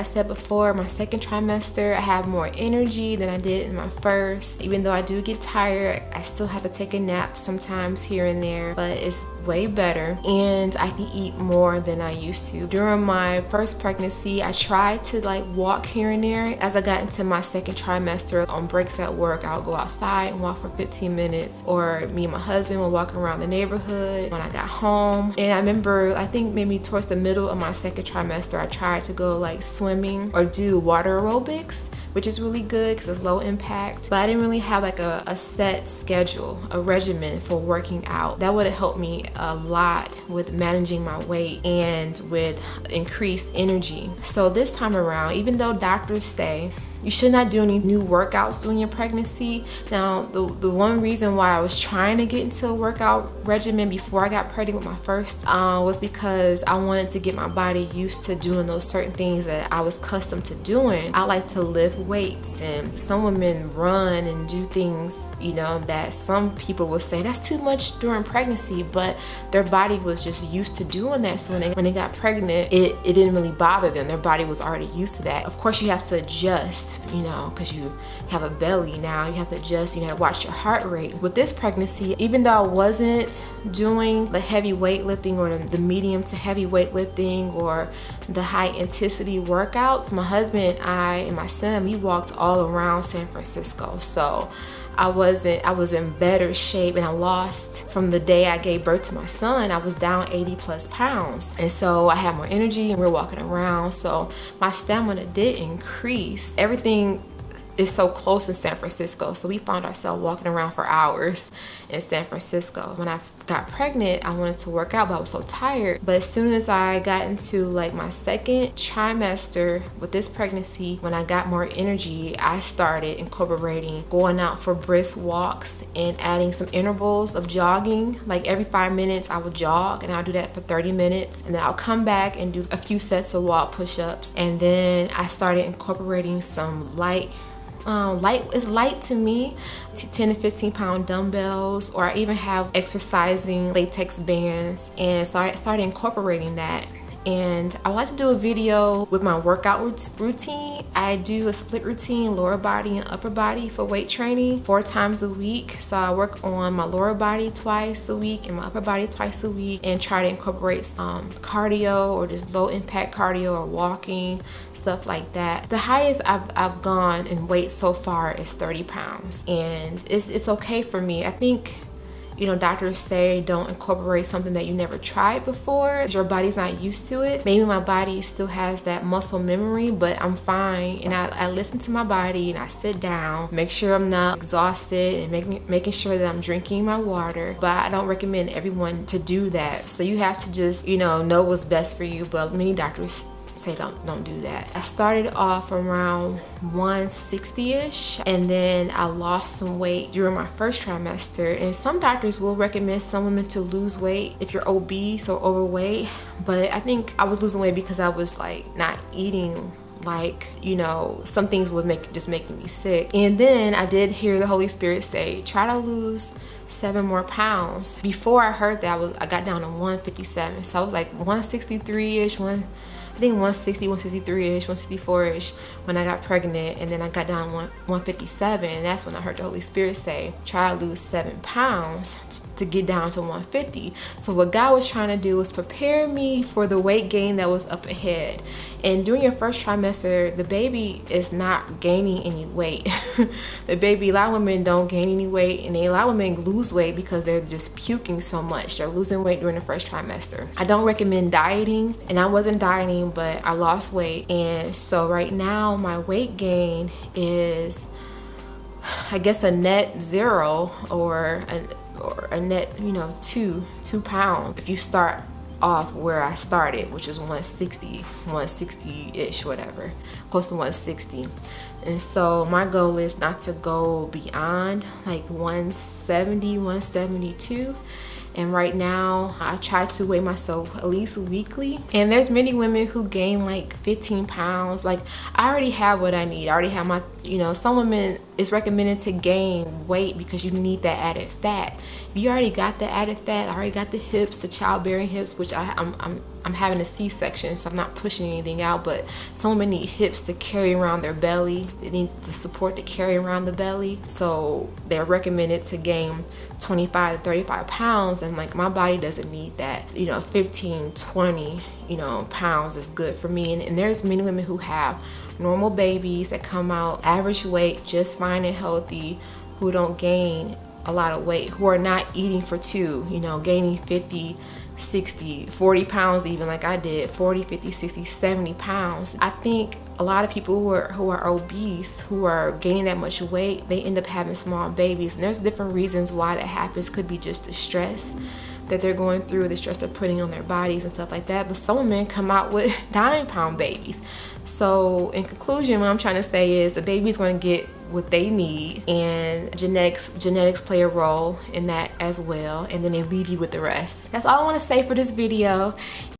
said before, my second trimester, I have more energy than I did in my first. Even though I do get tired, I still have to take a nap sometimes here and there, but it's way better, and I can eat more than I used to. During my first pregnancy, I tried to like walk here and there. As I got into my second trimester, on breaks at work, I would go outside and walk for 15 minutes, or me and my husband would walk around the neighborhood when I got home. And I remember, I think maybe towards the middle of my second trimester, I tried to go like swimming or do water aerobics, which is really good because it's low impact, but I didn't really have like a set schedule, a regimen for working out. That would have helped me a lot with managing my weight and with increased energy. So this time around, even though doctors say you should not do any new workouts during your pregnancy. Now, the one reason why I was trying to get into a workout regimen before I got pregnant with my first was because I wanted to get my body used to doing those certain things that I was accustomed to doing. I like to lift weights, and some women run and do things, you know, that some people will say that's too much during pregnancy, but their body was just used to doing that. So when they got pregnant, it didn't really bother them. Their body was already used to that. Of course, you have to adjust, you know, because you have a belly now. You have to adjust, you have to watch your heart rate. With this pregnancy, even though I wasn't doing the heavy weightlifting or the medium to heavy weightlifting or the high intensity workouts, my husband and I and my son, we walked all around San Francisco. So I was in better shape, and I lost, from the day I gave birth to my son, I was down 80+ pounds. And so I had more energy and we were walking around. So my stamina did increase. Everything is so close in San Francisco, so we found ourselves walking around for hours in San Francisco. When I got pregnant, I wanted to work out, but I was so tired. But as soon as I got into like my second trimester with this pregnancy, when I got more energy, I started incorporating going out for brisk walks and adding some intervals of jogging. Like every 5 minutes I would jog, and I'll do that for 30 minutes, and then I'll come back and do a few sets of wall push-ups. And then I started incorporating some light to me, 10 to 15 pound dumbbells, or I even have exercising latex bands. And so I started incorporating that. And I would like to do a video with my workout routine. I do a split routine, lower body and upper body, for weight training 4 times a week. So I work on my lower body twice a week and my upper body twice a week, and try to incorporate some cardio or just low impact cardio or walking, stuff like that. The highest I've gone in weight so far is 30 pounds, and it's okay for me. I think, you know, doctors say don't incorporate something that you never tried before. Your body's not used to it. Maybe my body still has that muscle memory, but I'm fine. And I listen to my body, and I sit down, make sure I'm not exhausted, and making sure that I'm drinking my water. But I don't recommend everyone to do that. So you have to just, you know what's best for you. But many doctors say don't do that. I started off around 160-ish, and then I lost some weight during my first trimester. And some doctors will recommend some women to lose weight if you're obese or overweight, but I think I was losing weight because I was like not eating, like, you know, some things would just making me sick. And then I did hear the Holy Spirit say, try to lose 7 more pounds. Before I heard that, I got down to 157. So I was like 163-ish, I think 160, 163-ish, 164-ish when I got pregnant, and then I got down 157, and that's when I heard the Holy Spirit say, try to lose 7 pounds to get down to 150. So what God was trying to do was prepare me for the weight gain that was up ahead. And during your first trimester, the baby is not gaining any weight. A lot of women don't gain any weight, and a lot of women lose weight because they're just puking so much. They're losing weight during the first trimester. I don't recommend dieting, and I wasn't dieting, but I lost weight. And so right now my weight gain is, I guess, a net 0 or a net, you know, 2 pounds if you start off where I started, which is 160-ish, whatever, close to 160. And so my goal is not to go beyond like 170, 172. And right now I try to weigh myself at least weekly, and there's many women who gain like 15 pounds. Like, I already have what I need. I already have my, you know, some women it's recommended to gain weight because you need that added fat. If you already got the added fat, I already got the hips, the childbearing hips, which I'm having a C-section, so I'm not pushing anything out, but some women need hips to carry around their belly. They need the support to carry around the belly. So they're recommended to gain 25 to 35 pounds, and like my body doesn't need that. You know, 15, 20, you know, pounds is good for me. And there's many women who have normal babies that come out average weight, just fine and healthy, who don't gain a lot of weight, who are not eating for two, you know, gaining 50, 60, 40 pounds, even like I did, 40, 50, 60, 70 pounds. I think a lot of people who are obese, who are gaining that much weight, they end up having small babies. And there's different reasons why that happens. Could be just the stress that they're going through, the stress they're putting on their bodies and stuff like that. But some women come out with 9-pound babies. So in conclusion, what I'm trying to say is the baby's going to get what they need, and genetics play a role in that as well, and then they leave you with the rest. That's all I want to say for this video.